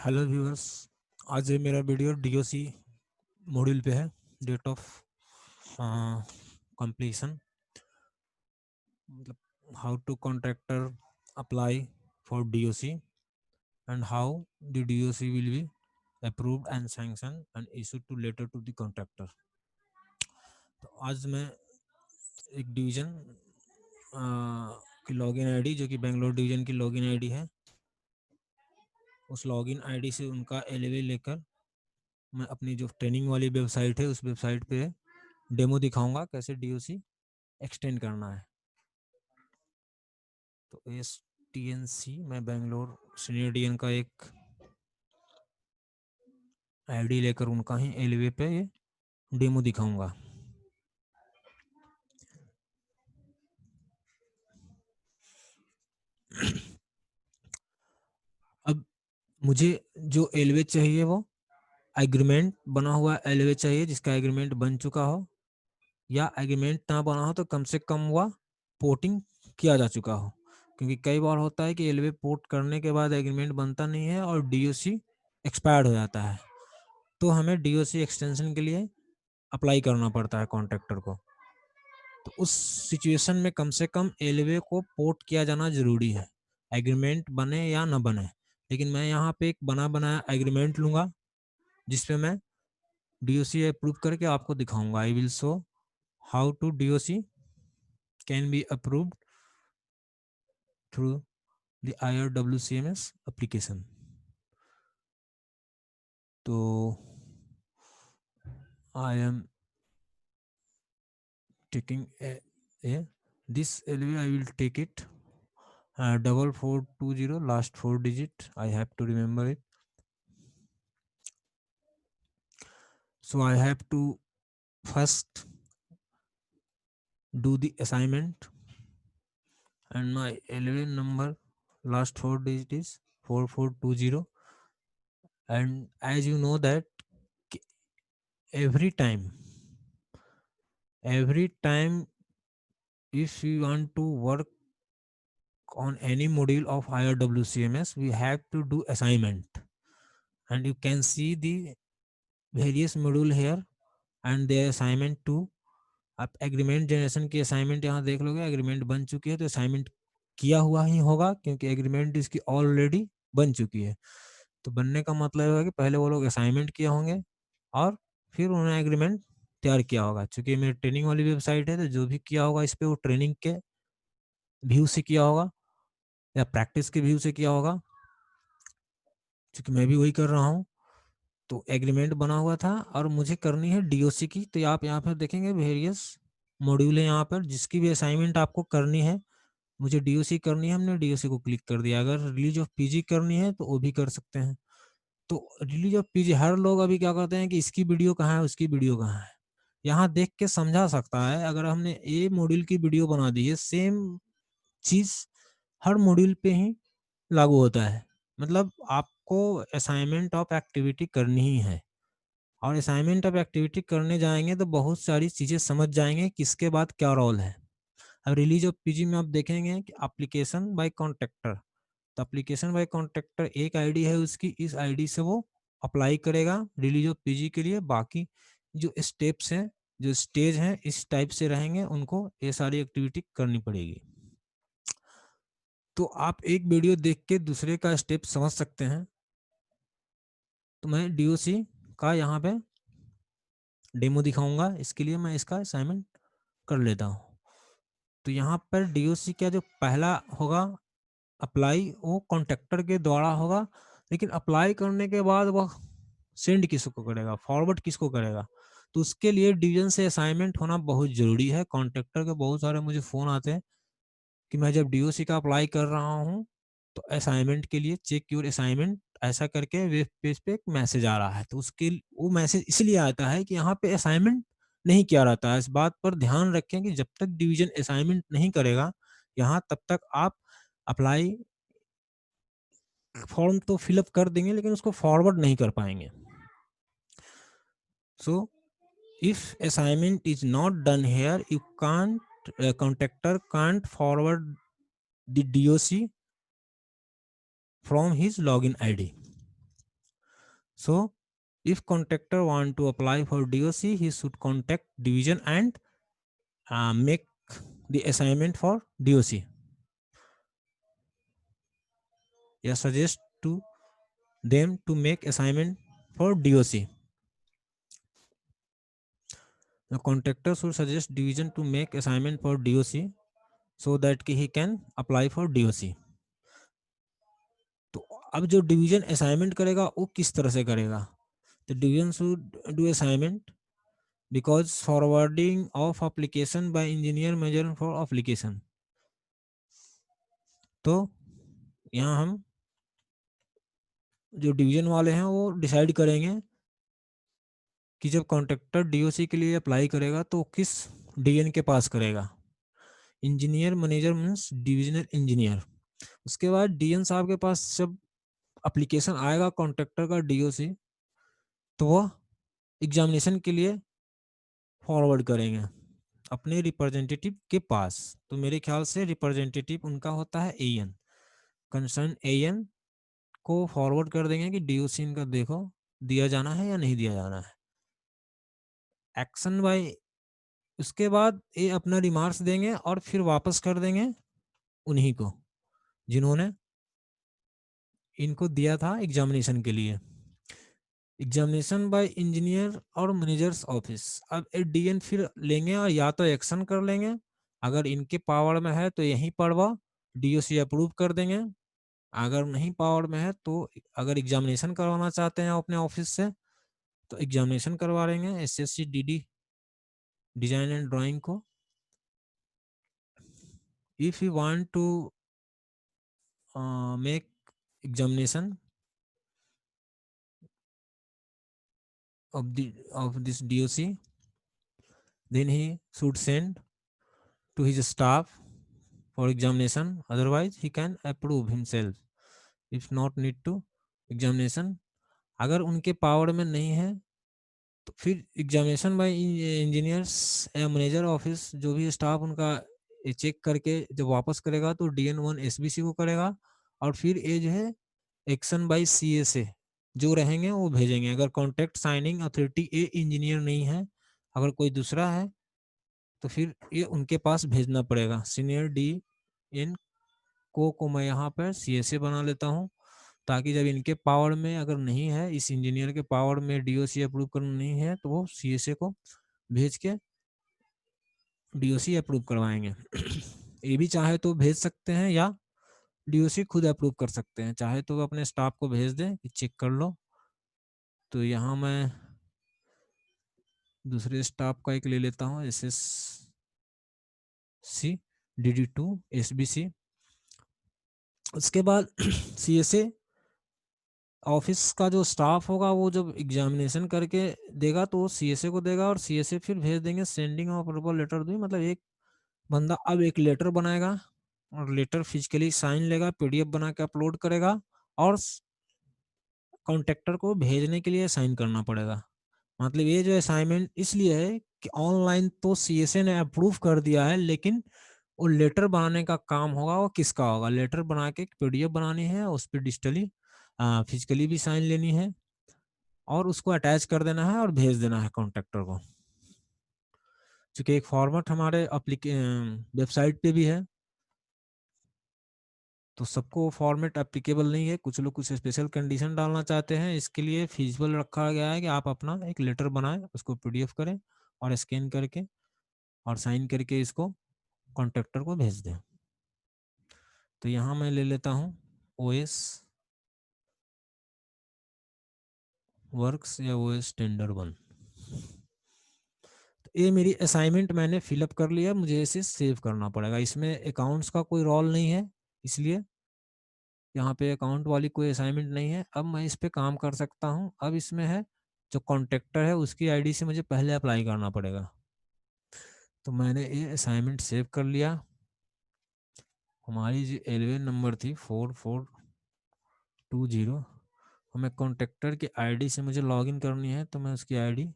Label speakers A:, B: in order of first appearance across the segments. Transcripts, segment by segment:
A: Hello viewers, आज ये मेरा वीडियो डीओसी मॉड्यूल पे है। डेट ऑफ कंप्लीशन, मतलब how to contractor apply for DOC and how the DOC will be approved and sanction and issued to letter to the contractor. तो आज मैं एक डिवीज़न की लॉगिन आईडी, जो कि बेंगलोर डिवीज़न की लॉगिन आईडी है, उस लॉगिन आईडी से उनका एलओए लेकर मैं अपनी जो ट्रेनिंग वाली वेबसाइट है उस वेबसाइट पे डेमो दिखाऊंगा कैसे डीओसी एक्सटेंड करना है। तो STNC मैं बेंगलोर सीनियर डीएन का एक आईडी लेकर उनका ही एलवे पे ये डेमो दिखाऊंगा। अब मुझे जो एलवे चाहिए वो एग्रीमेंट बना हुआ एलवे चाहिए, जिसका एग्रीमेंट बन चुका हो, या एग्रीमेंट ना बना हो तो कम से कम हुआ पोर्टिंग किया जा चुका हो, क्योंकि कई बार होता है कि एलवे पोर्ट करने के बाद एग्रीमेंट बनता नहीं है और डीओसी एक्सपायर्ड हो जाता है, तो हमें डीओसी एक्सटेंशन के लिए अप्लाई करना पड़ता है कॉन्ट्रैक्टर को। तो उस सिचुएशन में कम से कम एलवे को पोर्ट किया जाना जरूरी है, एग्रीमेंट बने या न बने। लेकिन मैं यहाँ पे एक बना बनाया एग्रीमेंट लूंगा, जिसपे मैं डीओसी अप्रूव करके आपको दिखाऊंगा। I will show how to DOC can be approved through the IRWCMS application. तो I am taking this LV. I will take it 4420, last 4 digit. I have to remember it. So I have to first do the assignment, and my LV number last 4 digit is 4420. And as you know that every time if you want to work on any module of IRWCMS, we have to do assignment, and you can see the various module here and their assignment too. आप agreement generation की assignment यहाँ देख लोगे, agreement बन चुकी है तो assignment किया हुआ ही होगा, क्योंकि एग्रीमेंट इसकी ऑलरेडी बन चुकी है। तो बनने का मतलब है कि पहले वो लोग असाइनमेंट किए होंगे और फिर उन्होंने एग्रीमेंट तैयार किया होगा। चूंकि मेरी ट्रेनिंग वाली वेबसाइट है, तो जो भी किया होगा इस पर वो ट्रेनिंग के व्यू से किया होगा या प्रैक्टिस के व्यू से किया होगा, क्योंकि मैं भी वही कर रहा हूँ। तो एग्रीमेंट बना हुआ था और मुझे करनी है डीओसी की। तो आप यहाँ पर देखेंगे वेरियस मॉड्यूल है यहाँ पर, जिसकी भी असाइनमेंट आपको करनी है। मुझे डीओसी करनी है, हमने डीओसी को क्लिक कर दिया। अगर रिलीज ऑफ पीजी करनी है तो वो भी कर सकते हैं। तो रिलीज ऑफ पीजी हर लोग अभी क्या करते हैं कि इसकी वीडियो कहाँ है, उसकी वीडियो कहाँ है, यहाँ देख के समझा सकता है। अगर हमने ए मॉड्यूल की वीडियो बना दी है, सेम चीज हर मॉड्यूल पे ही लागू होता है। मतलब आपको असाइनमेंट ऑफ एक्टिविटी करनी ही है, और असाइनमेंट ऑफ एक्टिविटी करने जाएंगे तो बहुत सारी चीज़ें समझ जाएंगे किसके बाद क्या रोल है। अब रिलीज ऑफ पीजी में आप देखेंगे कि एप्लीकेशन बाय कॉन्ट्रैक्टर, तो एप्लीकेशन बाय कॉन्ट्रैक्टर एक आईडी है उसकी, इस आईडी से वो अप्लाई करेगा रिलीज ऑफ पीजी के लिए। बाकी जो स्टेप्स हैं, जो स्टेज हैं, इस टाइप से रहेंगे, उनको ये सारी एक्टिविटी करनी पड़ेगी। तो आप एक वीडियो देख के दूसरे का स्टेप समझ सकते हैं। तो मैं डीओसी का यहाँ पे डेमो दिखाऊंगा, इसके लिए मैं इसका असाइनमेंट कर लेता हूँ। तो यहाँ पर डीओसी का जो पहला होगा अप्लाई, वो कॉन्ट्रैक्टर के द्वारा होगा, लेकिन अप्लाई करने के बाद वह सेंड किसको करेगा, फॉरवर्ड किसको करेगा। तो उसके लिए डिवीजन से असाइनमेंट होना बहुत जरूरी है। कॉन्ट्रैक्टर के बहुत सारे मुझे फ़ोन आते हैं कि मैं जब डीओसी का अप्लाई कर रहा हूँ तो असाइनमेंट के लिए चेक योर असाइनमेंट ऐसा करके वेब पेज पे एक मैसेज आ रहा है। तो उसके वो मैसेज इसलिए आता है कि यहाँ पे असाइनमेंट नहीं किया रहता है। इस बात पर ध्यान रखें कि जब तक डिवीजन असाइनमेंट नहीं करेगा यहाँ, तब तक आप अप्लाई फॉर्म तो फिलअप कर देंगे लेकिन उसको फॉरवर्ड नहीं कर पाएंगे। So if assignment is not done here, you can't contractor can't forward the DOC from his login ID. So if contractor want to apply for DOC, he should contact division and make the assignment for DOC. Yeah, suggest to them to make assignment for DOC. The contractor should suggest division to make assignment for DOC so that he can apply for DOC. तो अब जो division assignment करेगा वो किस तरह से करेगा? तो division should do assignment because forwarding of application by engineer major for application. तो यहाँ हम जो डिवीजन वाले हैं वो डिसाइड करेंगे कि जब कॉन्ट्रैक्टर डीओसी के लिए अप्लाई करेगा तो किस डीएन के पास करेगा. Engineer manager means divisional engineer. उसके बाद डीएन साहब के पास जब एप्लीकेशन आएगा कॉन्ट्रैक्टर का डीओसी, तो वह एग्जामिनेशन के लिए फॉरवर्ड करेंगे अपने रिप्रेजेंटेटिव के पास. तो मेरे ख्याल से रिप्रेजेंटेटिव उनका होता है एएन. कंसर्न एएन को फॉरवर्ड कर देंगे कि डीओसी इनका देखो दिया जाना है या नहीं दिया जाना है. एक्शन बाय उसके बाद ये अपना रिमार्क्स देंगे और फिर वापस कर देंगे उन्हीं को जिन्होंने इनको दिया था एग्जामिनेशन के लिए. एग्जामिनेशन बाय इंजीनियर और मैनेजर्स ऑफिस. अब डीएन फिर लेंगे और या तो एक्शन कर लेंगे, अगर इनके पावर में है तो यहीं पर वह डीओसी अप्रूव कर देंगे. अगर नहीं पावर में है तो अगर एग्जामिनेशन करवाना चाहते हैं अपने ऑफिस से तो एग्जामिनेशन करवा लेंगे SSC DD design and drawing को. If you want to make examination of this DOC, then he should send to his staff for examination. Otherwise he can approve himself if not need to examination. अगर उनके power में नहीं है तो फिर examination by engineers या manager office जो भी स्टाफ उनका चेक करके जब वापस करेगा तो DN1 SBC को करेगा. और फिर ये जो है एक्शन बाय CSA जो रहेंगे वो भेजेंगे. अगर कॉन्ट्रैक्ट साइनिंग अथॉरिटी ए इंजीनियर नहीं है, अगर कोई दूसरा है तो फिर ये उनके पास भेजना पड़ेगा. सीनियर DN को मैं यहाँ पर CSA बना लेता हूँ ताकि जब इनके पावर में अगर नहीं है, इस इंजीनियर के पावर में DOC अप्रूव करना नहीं है तो वो CSA को भेज के DOC अप्रूव करवाएंगे. ये भी चाहे तो भेज सकते हैं या DOC खुद अप्रूव कर सकते हैं. चाहे तो वो अपने स्टाफ को भेज दें कि चेक कर लो. तो यहाँ मैं दूसरे स्टाफ का एक ले लेता हूँ SSC DD2 SBC. उसके बाद CSA ऑफिस का जो स्टाफ होगा वो जब एग्जामिनेशन करके देगा तो CSA को देगा और CSA फिर भेज देंगे सेंडिंग ऑफ अप्रूवल लेटर. दो मतलब एक बंदा अब एक लेटर बनाएगा और लेटर फिजिकली साइन लेगा, PDF बना के अपलोड करेगा और कॉन्ट्रैक्टर को भेजने के लिए साइन करना पड़ेगा. मतलब ये जो असाइनमेंट इसलिए है कि ऑनलाइन तो CSA ने अप्रूव कर दिया है, लेकिन वो लेटर बनाने का काम होगा वो किसका होगा. लेटर बना के PDF बनानी है, उस पर डिजिटली फिजिकली भी साइन लेनी है और उसको अटैच कर देना है और भेज देना है कॉन्ट्रैक्टर को. क्योंकि एक फॉर्मेट हमारे वेबसाइट पे भी है तो सबको फॉर्मेट एप्लीकेबल नहीं है. कुछ लोग कुछ स्पेशल कंडीशन डालना चाहते हैं, इसके लिए फिजिबल रखा गया है कि आप अपना एक लेटर बनाएं, उसको PDF करें और स्कैन करके और साइन करके इसको कॉन्ट्रैक्टर को भेज दें. तो यहाँ मैं ले लेता हूँ OS वर्क्स या OS टेंडर 1. तो ये मेरी असाइनमेंट मैंने फिलअप कर लिया. मुझे इसे सेव करना पड़ेगा. इसमें अकाउंट्स का कोई रोल नहीं है, इसलिए यहाँ पे अकाउंट वाली कोई असाइनमेंट नहीं है. अब मैं इस पे काम कर सकता हूँ. अब इसमें है जो कॉन्ट्रैक्टर है उसकी ID से मुझे पहले अप्लाई करना पड़ेगा. तो मैंने ये असाइनमेंट सेव कर लिया. हमारी जो एलवेन नंबर थी 4420. हमें कॉन्ट्रैक्टर की ID से मुझे लॉगिन करनी है तो मैं उसकी ID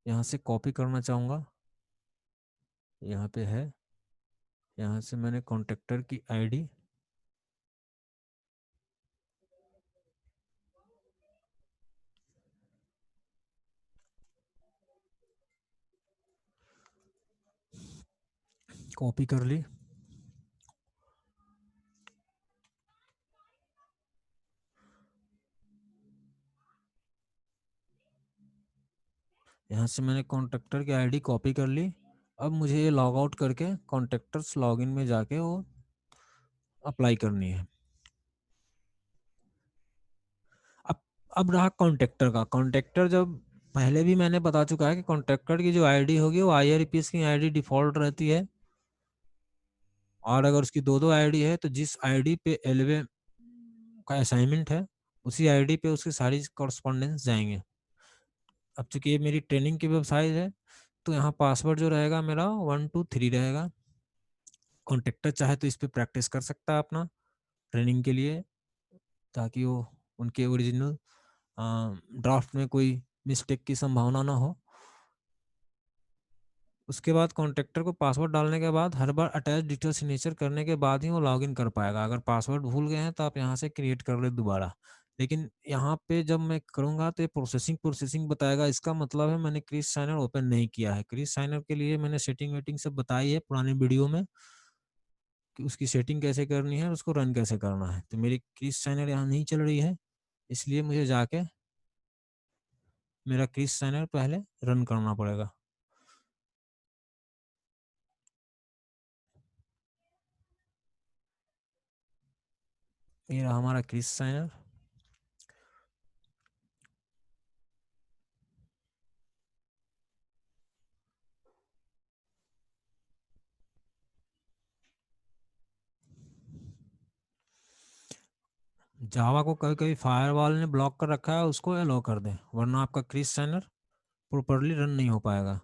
A: यहाँ से कॉपी करना चाहूँगा. यहाँ पे है, यहाँ से मैंने कॉन्ट्रैक्टर की ID कॉपी कर ली। यहाँ से मैंने कॉन्ट्रैक्टर की आईडी कॉपी कर ली। अब मुझे ये लॉग आउट करके कॉन्ट्रैक्टर्स लॉगिन में जाके वो अप्लाई करनी है। अब अब रहा कॉन्ट्रैक्टर का। कॉन्ट्रैक्टर जब पहले भी मैंने बता चुका है कि कॉन्ट्रैक्टर की जो आईडी होगी वो IRPS की आईडी डिफॉल्ट रहती है, और अगर उसकी दो दो आईडी है तो जिस आईडी पे एलवे का असाइनमेंट है उसी आईडी पे उसकी सारी कॉरस्पॉन्डेंस जाएंगे। अब चूंकि ये मेरी ट्रेनिंग की वेबसाइट है तो यहाँ पासवर्ड जो रहेगा मेरा 123 रहेगा। कॉन्ट्रैक्टर चाहे तो इस पर प्रैक्टिस कर सकता है अपना ट्रेनिंग के लिए, ताकि वो उनके ओरिजिनल ड्राफ्ट में कोई मिस्टेक की संभावना ना हो। उसके बाद कॉन्ट्रैक्टर को पासवर्ड डालने के बाद हर बार अटैच डिजिटल सिग्नेचर करने के बाद ही वो लॉगिन कर पाएगा। अगर पासवर्ड भूल गए हैं तो आप यहाँ से क्रिएट कर ले दोबारा। लेकिन यहाँ पे जब मैं करूँगा तो ये प्रोसेसिंग प्रोसेसिंग बताएगा। इसका मतलब है मैंने क्रिस साइनर ओपन नहीं किया है। क्रिस साइनर के लिए मैंने सेटिंग वेटिंग सब बताई है पुराने वीडियो में कि उसकी सेटिंग कैसे करनी है और उसको रन कैसे करना है। तो मेरी क्रिस साइनर यहाँ नहीं चल रही है, इसलिए मुझे जाके मेरा क्रिस साइनर पहले रन करना पड़ेगा। ये रहा हमारा क्रिस साइनर। जावा को कभी कभी फायरवॉल ने ब्लॉक कर रखा है, उसको अलो कर दें, वरना आपका क्रिस साइनर प्रॉपरली रन नहीं हो पाएगा।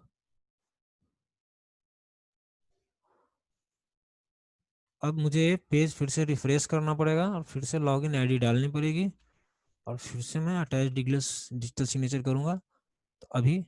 A: अब मुझे पेज फिर से रिफ्रेश करना पड़ेगा और फिर से लॉगिन आईडी डालनी पड़ेगी और फिर से मैं अटैच डिजिटल सिग्नेचर करूंगा। तो अभी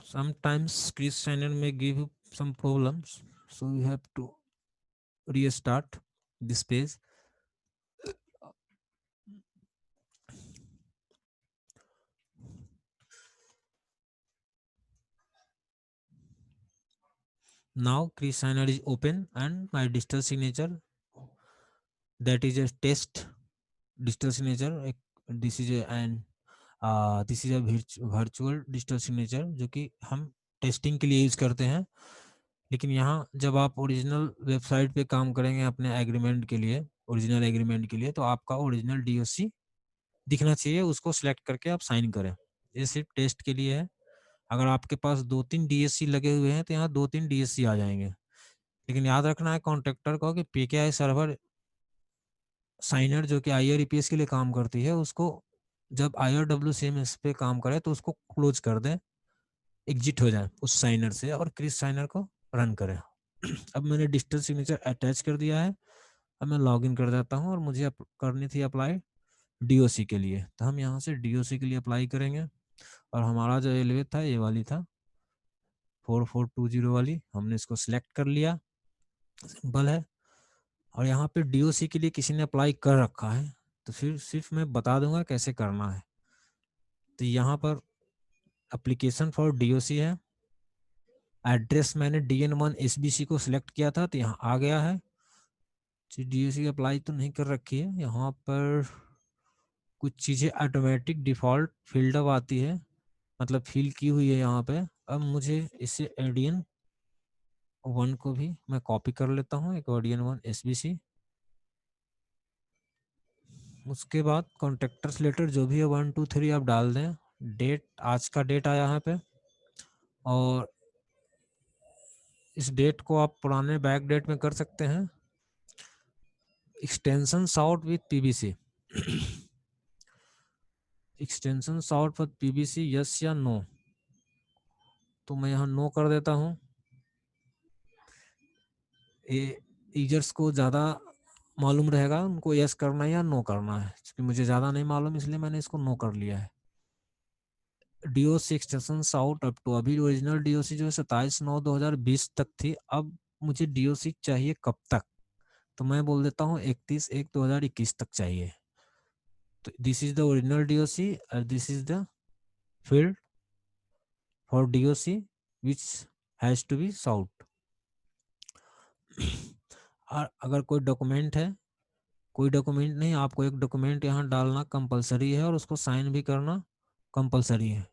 A: sometimes Chris Signer may give you some problems, so you have to restart this page. Now Chris Signer is open and my digital signature, that is a test digital signature. This is a and this is a virtual digital signature जो कि हम testing के लिए use करते हैं। लेकिन यहाँ जब आप ओरिजिनल वेबसाइट पे काम करेंगे अपने एग्रीमेंट के लिए, ओरिजिनल एग्रीमेंट के लिए, तो आपका ओरिजिनल DOC दिखना चाहिए, उसको सिलेक्ट करके आप साइन करें। ये सिर्फ टेस्ट के लिए है। अगर आपके पास 2-3 DSC लगे हुए हैं तो यहाँ 2-3 DSC आ जाएंगे। लेकिन याद रखना है कॉन्ट्रैक्टर को कि PKI सर्वर साइनर जो कि IRPS के लिए काम करती है, उसको जब IRWCMS पे काम करे तो उसको क्लोज कर दें, एग्जिट हो जाए उस साइनर से और क्रिस साइनर को रन करें। अब मैंने डिजिटल सिग्नेचर अटैच कर दिया है। अब मैं लॉगिन कर देता हूँ और मुझे करनी थी अप्लाई DOC के लिए। तो हम यहाँ से DOC के लिए अप्लाई करेंगे और हमारा जो एलवे था ये वाली था 4420 वाली, हमने इसको सिलेक्ट कर लिया। सिंपल है। और यहाँ पे DOC के लिए किसी ने अप्लाई कर रखा है तो फिर सिर्फ मैं बता दूंगा कैसे करना है। तो यहाँ पर एप्लीकेशन फॉर DOC है। एड्रेस मैंने DN1 SBC को सिलेक्ट किया था तो यहाँ आ गया है। DOC अप्लाई तो नहीं कर रखी है। यहाँ पर कुछ चीज़ें ऑटोमेटिक डिफ़ॉल्ट फील्ड अप आती है, मतलब फिल की हुई है यहाँ पे। अब मुझे इसे ADN1 को भी मैं कॉपी कर लेता हूँ, एक ADN1 SBC। उसके बाद कॉन्ट्रैक्टर्स लेटर जो भी है 123 आप डाल दें। डेट, आज का डेट आया यहाँ पे, और इस डेट को आप पुराने बैक डेट में कर सकते हैं। Extension sought with PBC, extension sought with PBC yes या नो, तो मैं यहाँ नो कर देता हूँ। यूजर्स को ज़्यादा मालूम रहेगा उनको यस करना है या नो करना है, क्योंकि मुझे ज़्यादा नहीं मालूम इसलिए मैंने इसको नो कर लिया है। DOC extension out up to, अभी ओरिजिनल DOC जो है 27/9/2020 तक थी, अब मुझे DOC चाहिए कब तक, तो मैं बोल देता हूँ 31/1/2021 तक चाहिए। तो this is the original DOC और this is the field for DOC which has to be sought. और अगर कोई डॉक्यूमेंट है, कोई डॉक्यूमेंट नहीं, आपको एक डॉक्यूमेंट यहाँ डालना कंपलसरी है और उसको साइन भी करना कंपलसरी है।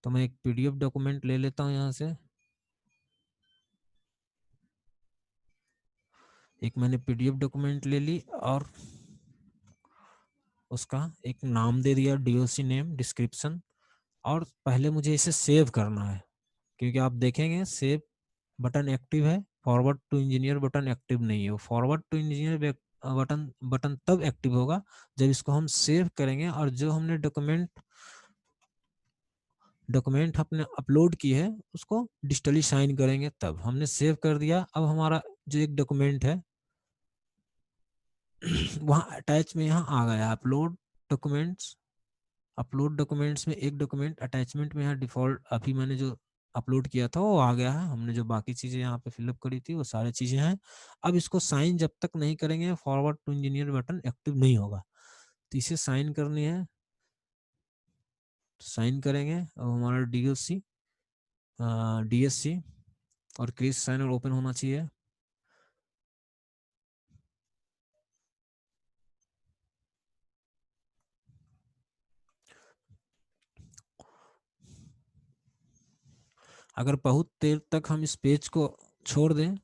A: तो मैं एक PDF डॉक्यूमेंट ले लेता हूँ यहाँ से, एक मैंने PDF डॉक्यूमेंट ले ली और उसका एक नाम दे दिया, DOC नेम डिस्क्रिप्शन। और पहले मुझे इसे सेव करना है, क्योंकि आप देखेंगे सेव बटन एक्टिव है, forward to engineer button active नहीं है। वो forward to engineer button button तब एक्टिव होगा जब इसको हम सेव करेंगे और जो हमने डॉक्यूमेंट अपने अपलोड की है उसको डिजिटली साइन करेंगे, तब हमने सेव कर दिया। अब हमारा जो एक डॉक्यूमेंट है वहाँ अटैच में यहाँ आ गया अपलोड डॉक्यूमेंट्स। अपलोड डॉक्यूमेंट्स में एक डॉक्यूमेंट अटैचमेंट में यहाँ डिफॉल्ट अभी मैंने जो अपलोड किया था वो आ गया है। हमने जो बाकी चीज़ें यहाँ पे फिलअप करी थी वो सारी चीज़ें हैं। अब इसको साइन जब तक नहीं करेंगे forward to engineer button active नहीं होगा। तो इसे साइन करनी है, साइन करेंगे। अब हमारा DOC DSC और क्रिस साइनर ओपन होना चाहिए। अगर बहुत देर तक हम इस पेज को छोड़ दें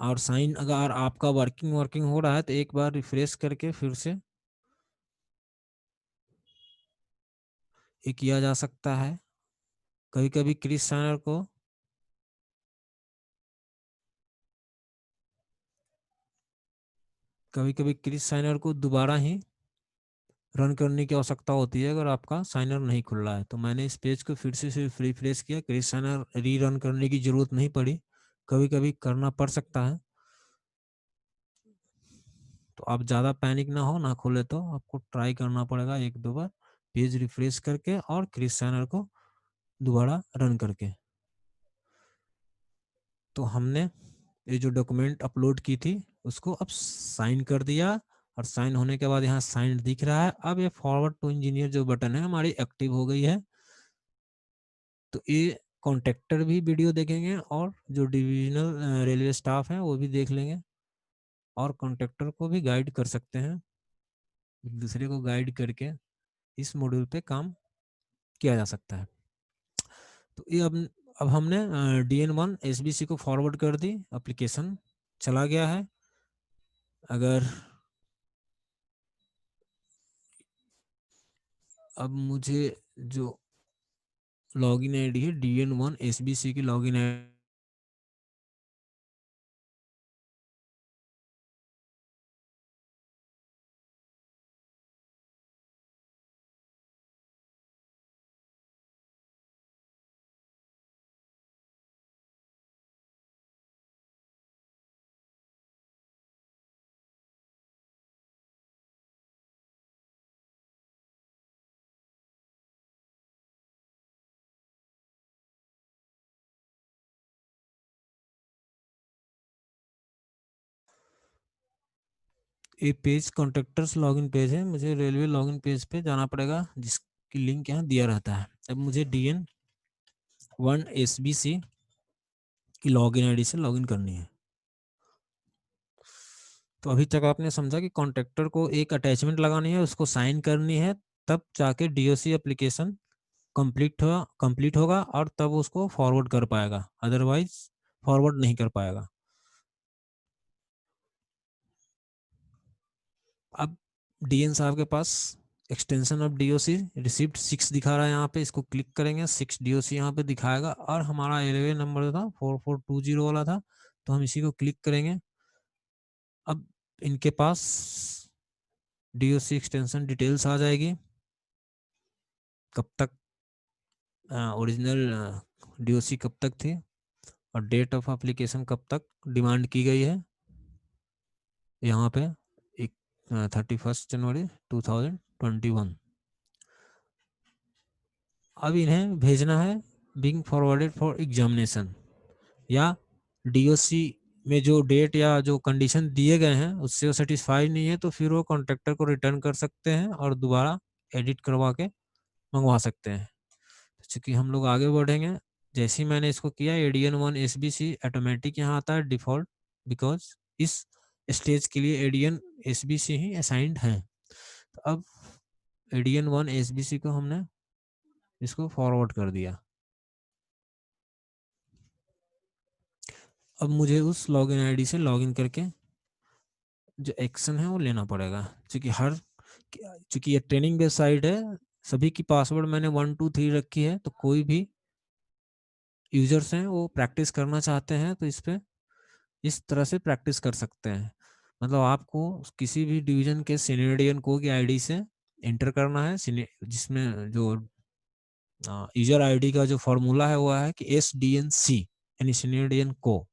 A: और साइन अगर आपका वर्किंग वर्किंग हो रहा है तो एक बार रिफ्रेश करके फिर से ये किया जा सकता है। कभी कभी क्रिस साइनर को दोबारा ही रन करने की आवश्यकता होती है अगर आपका साइनर नहीं खुल रहा है। तो मैंने इस पेज को फिर से सिर्फ रिफ्रेश किया, क्रिस साइनर री रन करने की जरूरत नहीं पड़ी, कभी कभी करना पड़ सकता है। तो आप ज़्यादा पैनिक ना हो, ना खोले तो आपको ट्राई करना पड़ेगा एक दो बार पेज रिफ्रेश करके और क्रिस साइनर को दोबारा रन करके। तो हमने ये जो डॉक्यूमेंट अपलोड की थी उसको अब साइन कर दिया और साइन होने के बाद यहाँ साइन दिख रहा है। अब ये फॉरवर्ड टू इंजीनियर जो बटन है हमारी एक्टिव हो गई है। तो ये कॉन्ट्रैक्टर भी वीडियो देखेंगे और जो डिविजनल रेलवे स्टाफ है वो भी देख लेंगे और कॉन्ट्रैक्टर को भी गाइड कर सकते हैं। एक दूसरे को गाइड करके इस मॉड्यूल पे काम किया जा सकता है। तो ये अब हमने DN1 SBC को फॉरवर्ड कर दी, एप्लीकेशन चला गया है। अगर अब मुझे जो लॉगिन आईडी है DN1 SBC की लॉगिन आईडी ये पेज कॉन्ट्रैक्टर्स लॉगिन पेज है, मुझे रेलवे लॉगिन पेज पे जाना पड़ेगा जिसकी लिंक यहाँ दिया रहता है। अब मुझे DN1 SBC की लॉगिन आईडी से लॉगिन करनी है। तो अभी तक आपने समझा कि कॉन्ट्रैक्टर को एक अटैचमेंट लगानी है, उसको साइन करनी है, तब जाके DOC एप्लीकेशन कंप्लीट होगा और तब उसको फॉरवर्ड कर पाएगा, अदरवाइज फॉरवर्ड नहीं कर पाएगा। अब DN साहब के पास एक्सटेंशन ऑफ DOC रिसिप्ट 6 दिखा रहा है यहाँ पे, इसको क्लिक करेंगे 6 DOC यहाँ पे दिखाएगा और हमारा रेलवे नंबर था 4420 वाला था, तो हम इसी को क्लिक करेंगे। अब इनके पास DOC एक्सटेंशन डिटेल्स आ जाएगी, कब तक ओरिजिनल DOC कब तक थी और डेट ऑफ एप्लीकेशन कब तक डिमांड की गई है। यहाँ पे एक 31 जनवरी 2021। अब इन्हें भेजना है बीइंग फॉरवर्डेड फॉर एग्जामिनेशन, या डीओसी में जो डेट या जो कंडीशन दिए गए हैं उससे वो सेटिस्फाई नहीं है, तो फिर वो कॉन्ट्रैक्टर को रिटर्न कर सकते हैं और दोबारा एडिट करवा के मंगवा सकते हैं। तो चूंकि हम लोग आगे बढ़ेंगे, जैसे ही मैंने इसको किया ADN1 SBC ऑटोमेटिक यहाँ आता है डिफॉल्ट, बिकॉज इस स्टेज के लिए ADN SBC ही असाइंड है। तो अब ADN1 SBC को हमने इसको फॉरवर्ड कर दिया। अब मुझे उस लॉगिन आईडी से लॉगिन करके जो एक्शन है वो लेना पड़ेगा, क्योंकि ये ट्रेनिंग बेस्ड साइट है, सभी की पासवर्ड मैंने 1 2 3 रखी है, तो कोई भी यूजर्स हैं वो प्रैक्टिस करना चाहते हैं तो इस पे इस तरह से प्रैक्टिस कर सकते हैं। मतलब आपको किसी भी डिवीजन के सिनेरियन को की आईडी से एंटर करना है, जिसमें जो यूजर आईडी का जो फॉर्मूला है वो है कि SDNC यानी सिनेरियन को,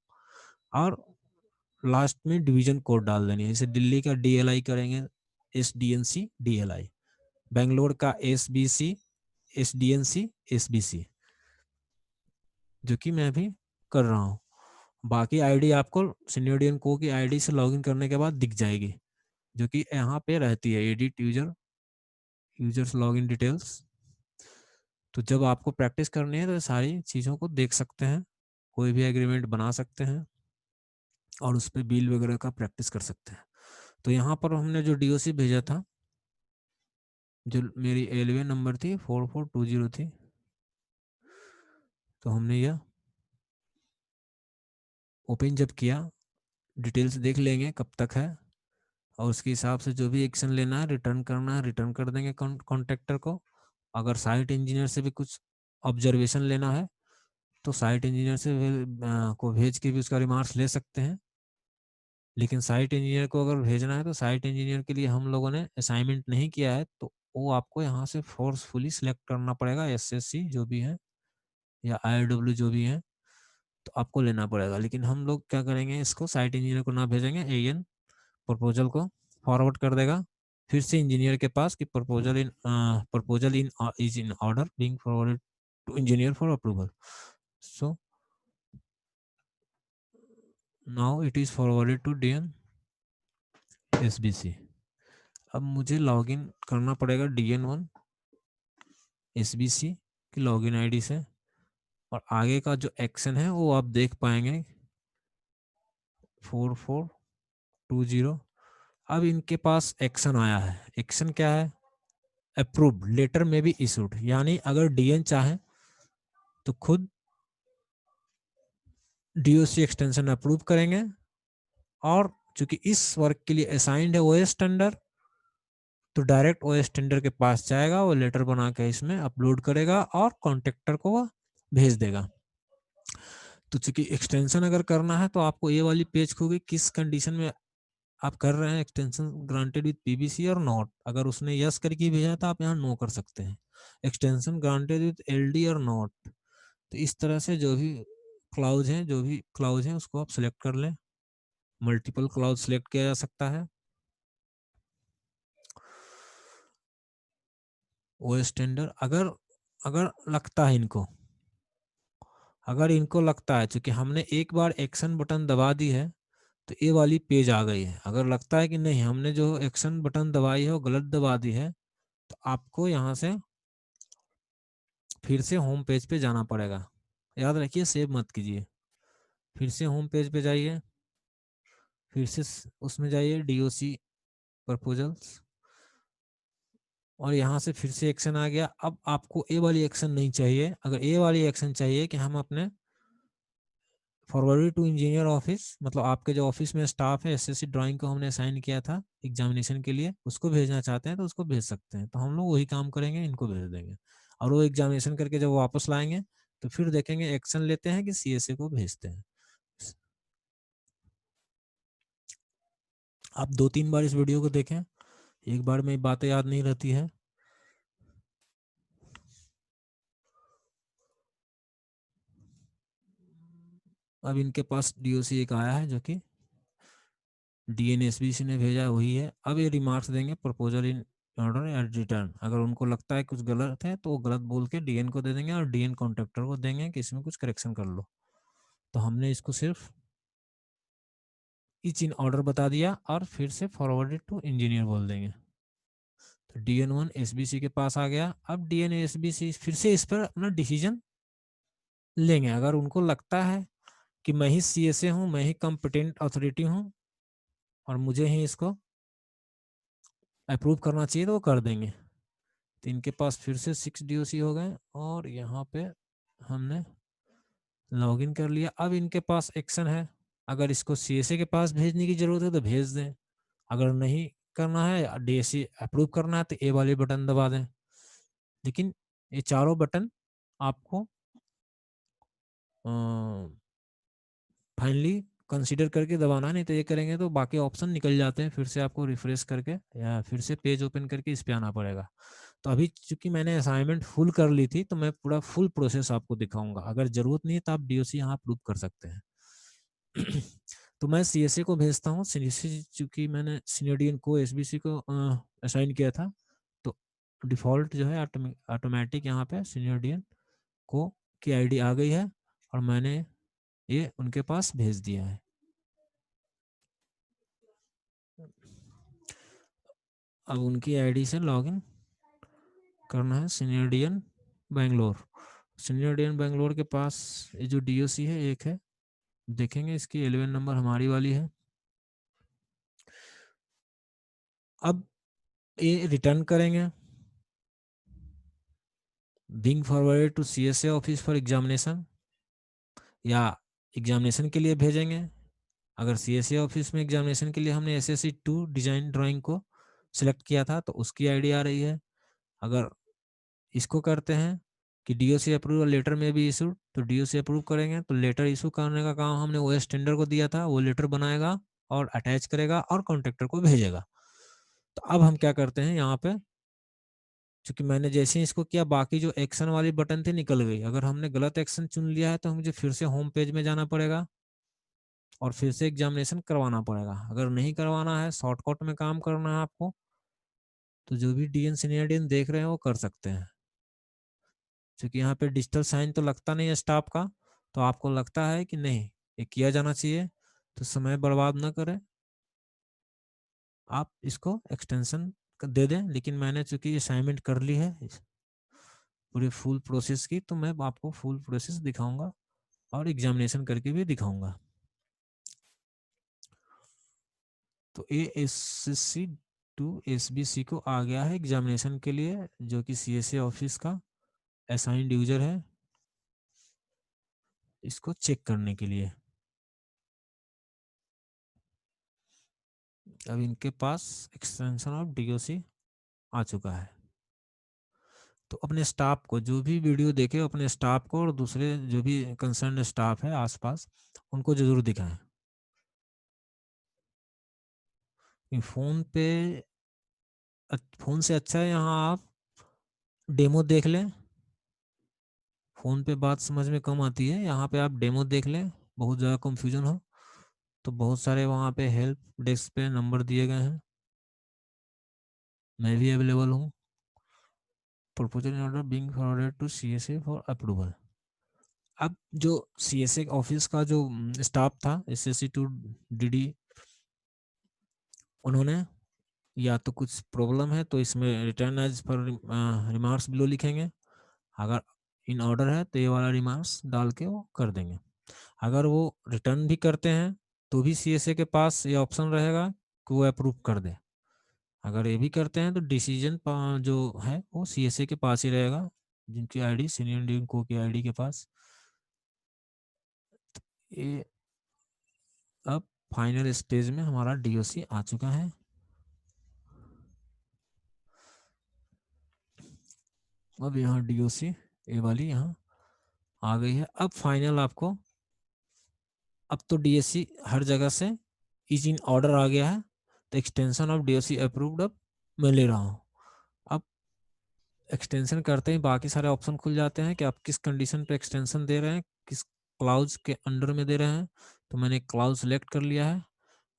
A: और लास्ट में डिवीजन कोड डाल देनी है। जैसे दिल्ली का DLI करेंगे SDNC DLI, बेंगलोर का SBC SDNC SBC, जो कि मैं भी कर रहा हूँ। बाकी आईडी आपको सिनेरियन को की आईडी से लॉगिन करने के बाद दिख जाएगी, जो कि यहाँ पे रहती है एडिट यूजर्स लॉगिन डिटेल्स। तो जब आपको प्रैक्टिस करनी है तो सारी चीज़ों को देख सकते हैं, कोई भी एग्रीमेंट बना सकते हैं और उस पर बिल वगैरह का प्रैक्टिस कर सकते हैं। तो यहाँ पर हमने जो DOC भेजा था, जो मेरी LV नंबर थी 4420 थी, तो हमने यह ओपन जब किया, डिटेल्स देख लेंगे कब तक है, और उसके हिसाब से जो भी एक्शन लेना है रिटर्न करना है रिटर्न कर देंगे कॉन्ट्रैक्टर को। अगर साइट इंजीनियर से भी कुछ ऑब्जर्वेशन लेना है तो साइट इंजीनियर से को भेज के भी उसका रिमार्क्स ले सकते हैं। लेकिन साइट इंजीनियर को अगर भेजना है तो साइट इंजीनियर के लिए हम लोगों ने असाइनमेंट नहीं किया है, तो वो आपको यहाँ से फोर्सफुली सिलेक्ट करना पड़ेगा, SSC जो भी है या IRW जो भी है, तो आपको लेना पड़ेगा। लेकिन हम लोग क्या करेंगे, इसको साइट इंजीनियर को ना भेजेंगे, AN प्रपोजल को फॉरवर्ड कर देगा फिर से इंजीनियर के पास कि proposal in is in order being forwarded to engineer for approval. So now it is forwarded to DN SBC। अब मुझे लॉगिन करना पड़ेगा DN1 SBC की लॉगिन आईडी से, और आगे का जो एक्शन है वो आप देख पाएंगे 4420। अब इनके पास एक्शन आया है, एक्शन क्या है, अप्रूव्ड लेटर में बी इशूड, यानी अगर DN चाहे तो खुद DOC एक्सटेंशन अप्रूव करेंगे, और चूंकि इस वर्क के लिए असाइंड है OS टेंडर, तो डायरेक्ट OS टेंडर के पास जाएगा, वो लेटर बना के इसमें अपलोड करेगा और कॉन्ट्रैक्टर को वो भेज देगा। तो चूंकि एक्सटेंशन अगर करना है तो आपको ये वाली पेज खोगी किस कंडीशन में आप कर रहे हैं, एक्सटेंशन ग्रांटेड विद PBC और नॉट। अगर उसने यस करके भेजा तो आप यहाँ नो कर सकते हैं, एक्सटेंशन ग्रांटेड विद LD और नॉट। तो इस तरह से जो भी क्लाउज हैं उसको आप सिलेक्ट कर लें। मल्टीपल क्लाउज सिलेक्ट किया जा सकता है। OS टेंडर अगर अगर लगता है इनको, अगर इनको लगता है चूंकि हमने एक बार एक्शन बटन दबा दी है तो ये वाली पेज आ गई है, अगर लगता है कि नहीं हमने जो एक्शन बटन दबाई है वो गलत दबा दी है, तो आपको यहाँ से फिर से होम पेज पे जाना पड़ेगा। याद रखिए सेव मत कीजिए, फिर से होम पेज पे जाइए, फिर से उसमें जाइए DOC प्रपोजल्स, और यहाँ से फिर से एक्शन आ गया। अब आपको ए वाली एक्शन नहीं चाहिए, अगर ए वाली एक्शन चाहिए कि हम अपने फॉरवर्ड टू इंजीनियर ऑफिस, मतलब आपके जो ऑफिस में स्टाफ है SSC ड्राइंग को हमने असाइन किया था एग्जामिनेशन के लिए, उसको भेजना चाहते हैं तो उसको भेज सकते हैं। तो हम लोग वही काम करेंगे, इनको भेज देंगे, और वो एग्जामिनेशन करके जब वापस लाएंगे तो फिर देखेंगे एक्शन लेते हैं कि CSA को भेजते हैं। आप 2 3 बार इस वीडियो को देखें, एक बार में बातें याद नहीं रहती है। अब इनके पास DOC एक आया है जो कि DNSBC ने भेजा वही है। अब ये रिमार्क्स देंगे प्रपोजल इन ऑर्डर या रिटर्न। अगर उनको लगता है कुछ गलत है तो वो गलत बोल के DN को दे देंगे और DN कॉन्ट्रैक्टर को देंगे कि इसमें कुछ करेक्शन कर लो। तो हमने इसको सिर्फ ईच इन ऑर्डर बता दिया और फिर से फॉरवर्डेड टू इंजीनियर बोल देंगे। तो DN1 SBC के पास आ गया। अब DN SBC फिर से इस पर अपना डिसीजन लेंगे। अगर उनको लगता है कि मैं ही CSA हूँ, मैं ही कॉम्पिटेंट अथॉरिटी हूँ और मुझे ही इसको अप्रूव करना चाहिए तो वो कर देंगे। तो इनके पास फिर से 6 DOC हो गए और यहाँ पे हमने लॉगिन कर लिया। अब इनके पास एक्शन है, अगर इसको CSA के पास भेजने की जरूरत है तो भेज दें, अगर नहीं करना है DSC अप्रूव करना है तो ए वाले बटन दबा दें। लेकिन ये चारों बटन आपको फाइनली कंसीडर करके दबाना, नहीं तो ये करेंगे तो बाकी ऑप्शन निकल जाते हैं, फिर से आपको रिफ्रेश करके या फिर से पेज ओपन करके इस पे आना पड़ेगा। तो अभी चूंकि मैंने असाइनमेंट फुल कर ली थी तो मैं पूरा फुल प्रोसेस आपको दिखाऊंगा। अगर जरूरत नहीं है तो आप DOC यहाँ अप्रूव कर सकते हैं। तो मैं CSA को भेजता हूँ। CSA चूंकि मैंने सीनियर DN को SBC को असाइन किया था तो डिफॉल्ट जो है ऑटोमेटिक यहाँ पे सीनियर DN को की ID आ गई है और मैंने ये उनके पास भेज दिया है। अब उनकी आईडी से लॉगिन करना है। Senior DN Bangalore, senior DN Bangalore के पास ये जो DOC है एक है, देखेंगे इसकी 11 नंबर हमारी वाली है। अब ये रिटर्न करेंगे, being forwarded to CSA office for examination, या एग्जामिनेशन के लिए भेजेंगे। अगर CSA ऑफिस में एग्जामिनेशन के लिए हमने SSC2 डिजाइन ड्राइंग को सिलेक्ट किया था तो उसकी आईडी आ रही है। अगर इसको करते हैं कि DOC अप्रूवल लेटर में भी इशू, तो DOC अप्रूव करेंगे तो लेटर इशू करने का काम हमने OS टेंडर को दिया था, वो लेटर बनाएगा और अटैच करेगा और कॉन्ट्रैक्टर को भेजेगा। तो अब हम क्या करते हैं यहाँ पे, क्योंकि मैंने जैसे ही इसको किया बाकी जो एक्शन वाली बटन थी निकल गई। अगर हमने गलत एक्शन चुन लिया है तो मुझे फिर से होम पेज में जाना पड़ेगा और फिर से एग्जामिनेशन करवाना पड़ेगा। अगर नहीं करवाना है, शॉर्टकट में काम करना है आपको, तो जो भी DN सीनियर DN देख रहे हैं वो कर सकते हैं। क्योंकि यहाँ पे डिजिटल साइन तो लगता नहीं है स्टाफ का, तो आपको लगता है कि नहीं ये किया जाना चाहिए तो समय बर्बाद ना करें, आप इसको एक्सटेंशन दे दें। लेकिन मैंने चूंकि असाइनमेंट कर ली है पूरी फुल प्रोसेस की, तो मैं आपको फुल प्रोसेस दिखाऊंगा और एग्जामिनेशन करके भी दिखाऊंगा। तो ASC2 SBC को आ गया है एग्जामिनेशन के लिए, जो कि CSA ऑफिस का असाइंड यूजर है, इसको चेक करने के लिए। अब इनके पास एक्सटेंशन ऑफ DOC आ चुका है। तो अपने स्टाफ को, जो भी वीडियो देखे अपने स्टाफ को और दूसरे जो भी कंसर्न स्टाफ है आसपास उनको जरूर दिखाएं। फोन पे फोन से अच्छा है यहाँ आप डेमो देख लें। फोन पे बात समझ में कम आती है, यहाँ पे आप डेमो देख लें। बहुत ज़्यादा कंफ्यूजन हो तो बहुत सारे वहाँ पे हेल्प डेस्क पे नंबर दिए गए हैं, मैं भी अवेलेबल हूँ। Proposal in order being forwarded to CSA for approval. अब जो CSA ऑफिस का जो स्टाफ था SSC2 DD, उन्होंने या तो कुछ प्रॉब्लम है तो इसमें रिटर्न एज पर रिमार्क्स बिलो लिखेंगे। अगर इन ऑर्डर है तो ये वाला रिमार्क्स डाल के वो कर देंगे। अगर वो रिटर्न भी करते हैं तो भी CSA के पास ये ऑप्शन रहेगा कि वो अप्रूव कर दे। अगर ये भी करते हैं तो डिसीजन जो है वो CSA के पास ही रहेगा, जिनकी आईडी सीनियर डीन को की आईडी के पास। ये अब फाइनल स्टेज में हमारा DOC आ चुका है। अब यहाँ DOC ये वाली यहाँ आ गई है। अब फाइनल आपको, अब तो DSC हर जगह से इज इन ऑर्डर आ गया है, तो एक्सटेंशन ऑफ DOC अप्रूव्ड अब मैं ले रहा हूँ। अब एक्सटेंशन करते ही बाकी सारे ऑप्शन खुल जाते हैं कि आप किस कंडीशन पे एक्सटेंशन दे रहे हैं, किस क्लाउज के अंडर में दे रहे हैं। तो मैंने क्लाउज सेलेक्ट कर लिया है।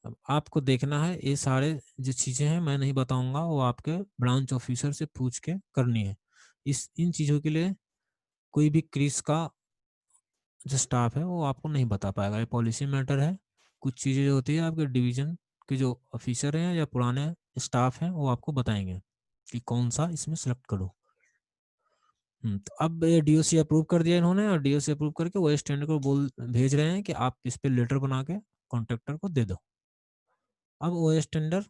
A: अब आपको देखना है, ये सारे जो चीज़ें हैं मैं नहीं बताऊंगा, वो आपके ब्रांच ऑफिसर से पूछ के करनी है। इन चीज़ों के लिए कोई भी क्रिस का जो स्टाफ है वो आपको नहीं बता पाएगा, ये पॉलिसी मैटर है। कुछ चीज़ें जो होती है आपके डिवीजन के जो ऑफिसर हैं या पुराने स्टाफ हैं वो आपको बताएंगे कि कौन सा इसमें सेलेक्ट करो। तो अब ये डीओसी अप्रूव कर दिया इन्होंने, और डीओसी अप्रूव करके वो स्टैंड को भेज रहे हैं कि आप इस पे लेटर बना के कॉन्ट्रैक्टर को दे दो। अब वो टेंडर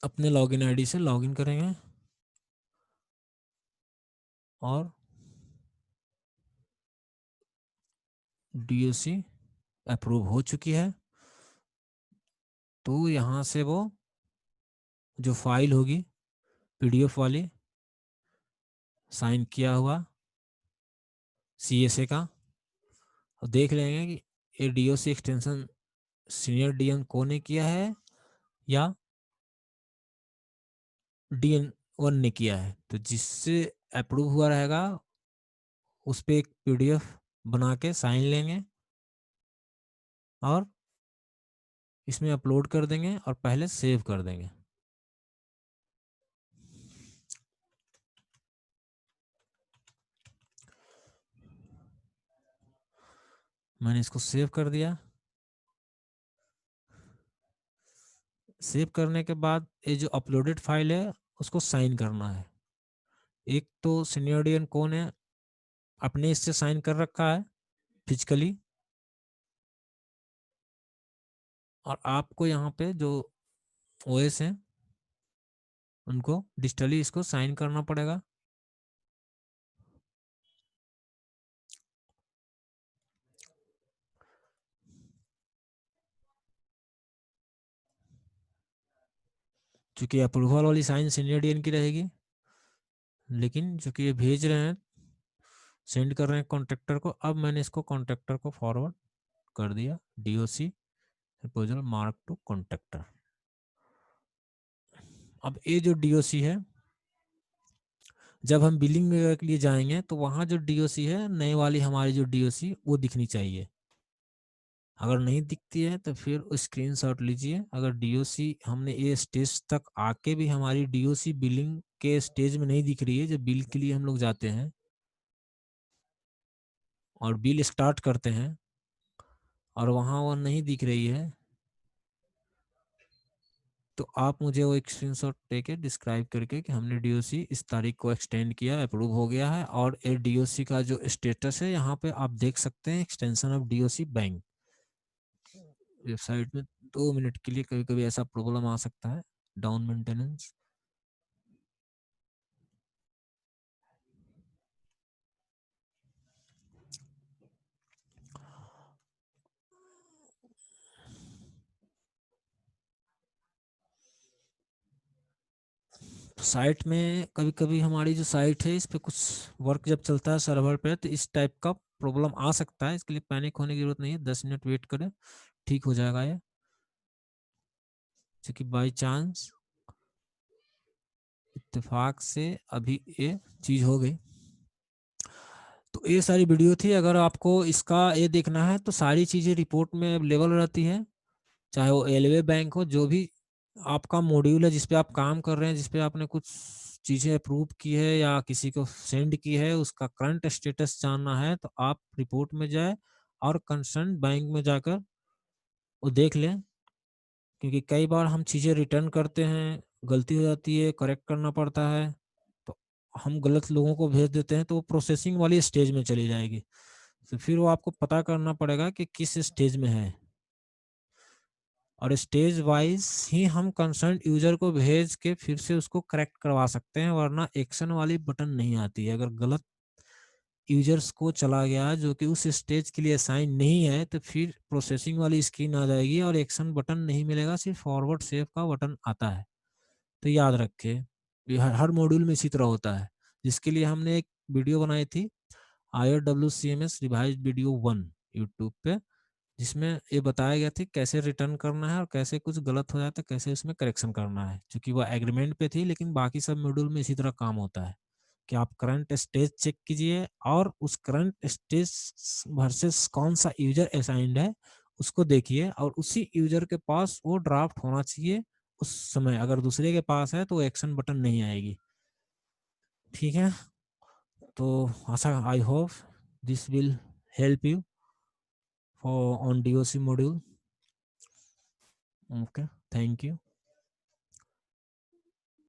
A: अपने लॉगिन आईडी से लॉगिन करेंगे और डीओसी अप्रूव हो चुकी है, तो यहाँ से वो जो फाइल होगी पीडीएफ वाली साइन किया हुआ सीएसए का, और देख लेंगे कि ये डीओसी एक्सटेंशन सीनियर डीएन को ने किया है या डीएन वन ने किया है। तो जिससे अप्रूव हुआ रहेगा उस पर एक पीडीएफ बना के साइन लेंगे और इसमें अपलोड कर देंगे और पहले सेव कर देंगे। मैंने इसको सेव कर दिया। सेव करने के बाद ये जो अपलोडेड फाइल है उसको साइन करना है। एक तो सीनियर कौन है अपने इससे साइन कर रखा है फिजिकली, और आपको यहाँ पे जो ओएस हैं उनको डिजिटली इसको साइन करना पड़ेगा। चूंकि अप्रूवल वाली साइन सीनियर की रहेगी, लेकिन चूंकि ये भेज रहे हैं सेंड कर रहे हैं कॉन्ट्रैक्टर को, अब मैंने इसको कॉन्ट्रैक्टर को फॉरवर्ड कर दिया, DOC proposal mark to contractor. अब ये जो डीओसी है जब हम बिलिंग के लिए जाएंगे तो वहाँ जो डीओसी है नए वाली हमारी जो डीओसी वो दिखनी चाहिए। अगर नहीं दिखती है तो फिर स्क्रीनशॉट लीजिए। अगर डीओसी हमने ये स्टेज तक आके भी हमारी डीओसी बिलिंग के स्टेज में नहीं दिख रही है, जब बिल के लिए हम लोग जाते हैं और बिल स्टार्ट करते हैं और वहाँ वो नहीं दिख रही है, तो आप मुझे वो एक स्क्रीनशॉट लेके डिस्क्राइब करके कि हमने डीओसी इस तारीख को एक्सटेंड किया, अप्रूव हो गया है, और ये डीओसी का जो स्टेटस है यहाँ पे आप देख सकते हैं, extension of DOC bank website में। 2 मिनट के लिए कभी कभी ऐसा प्रॉब्लम आ सकता है, डाउन मेंटेनेंस। साइट में कभी कभी हमारी जो साइट है इस पे कुछ वर्क जब चलता है सर्वर पे तो इस टाइप का प्रॉब्लम आ सकता है, इसके लिए पैनिक होने की जरूरत नहीं है, 10 मिनट वेट करें, ठीक हो जाएगा ये। क्योंकि बाई चांस इत्तेफाक से अभी ये चीज हो गई। तो ये सारी वीडियो थी। अगर आपको इसका ये देखना है तो सारी चीज़ें रिपोर्ट में अवेलेबल रहती है, चाहे वो एलवे बैंक हो, जो भी आपका मॉड्यूल है जिस पे आप काम कर रहे हैं, जिस पे आपने कुछ चीज़ें अप्रूव की है या किसी को सेंड की है, उसका करंट स्टेटस जानना है तो आप रिपोर्ट में जाए और कंसर्न बैंक में जाकर वो देख लें। क्योंकि कई बार हम चीज़ें रिटर्न करते हैं, गलती हो जाती है, करेक्ट करना पड़ता है, तो हम गलत लोगों को भेज देते हैं तो वो प्रोसेसिंग वाली स्टेज में चली जाएगी। तो फिर वो आपको पता करना पड़ेगा कि किस स्टेज में है, और स्टेज वाइज ही हम कंसर्न यूजर को भेज के फिर से उसको करेक्ट करवा सकते हैं, वरना एक्शन वाली बटन नहीं आती है। अगर गलत यूजर्स को चला गया जो कि उस स्टेज के लिए साइन नहीं है तो फिर प्रोसेसिंग वाली स्क्रीन आ जाएगी और एक्शन बटन नहीं मिलेगा, सिर्फ फॉरवर्ड सेव का बटन आता है। तो याद रखे, ये हर मॉड्यूल में इसी तरह होता है, जिसके लिए हमने एक वीडियो बनाई थी IRWCMS रिवाइज वीडियो 1 यूट्यूब पे, जिसमें ये बताया गया था कैसे रिटर्न करना है और कैसे कुछ गलत हो जाए तो कैसे उसमें करेक्शन करना है। क्योंकि वो एग्रीमेंट पे थी, लेकिन बाकी सब मॉड्यूल में इसी तरह काम होता है। कि आप करंट स्टेज चेक कीजिए और उस करंट स्टेज वर्सेस कौन सा यूजर असाइंड है उसको देखिए, और उसी यूजर के पास वो ड्राफ्ट होना चाहिए उस समय। अगर दूसरे के पास है तो एक्शन बटन नहीं आएगी। ठीक है, तो आशा I hope this will help you for on DOC module. Okay, thank you.